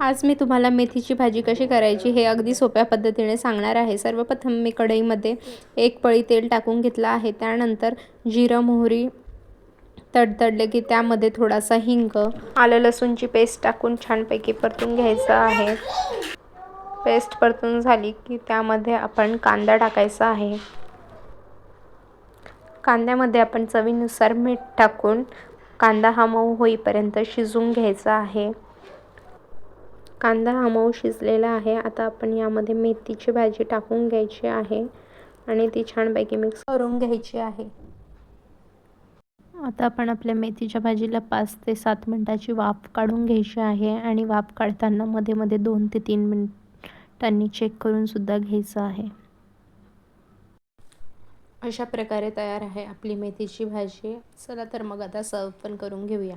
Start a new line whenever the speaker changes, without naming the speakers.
आज मी तुम्हाला मेथीची भाजी कशी करायची हे अगदी सोप्या पद्धतीने सांगणार आहे। सर्वप्रथम मी कढईमध्ये एक पळी तेल टाकून घेतलं आहे। त्यानंतर जिरं मोहरी तडतडले की त्यामध्ये थोडासा हिंग, आलं लसूणची पेस्ट टाकून छानपैकी परतून घ्यायचं आहे। पेस्ट परतून झाली की त्यामध्ये आपण कांदा टाकायचा आहे। कांद्यामध्ये आपण चवीनुसार मीठ टाकून कांदा हा मऊ होईपर्यंत शिजवून घ्यायचा आहे। कांदा हा मऊ शिजलेला आहे। आता आपण यामध्ये मेथीची भाजी टाकून घ्यायची आहे आणि ती छानपैकी मिक्स करून घ्यायची आहे। आता आपण आपल्या मेथीच्या भाजीला 5 ते 7 मिनिटाची वाफ काढून घ्यायची आहे आणि वाफ काढताना मध्ये मध्ये 2 ते 3 मिनिटांनी चेक करून सुद्धा घ्यायचं आहे। अशा प्रकारे तयार आहे आपली मेथीची भाजी। चला तर मग आता सर्व पण करून घेऊया।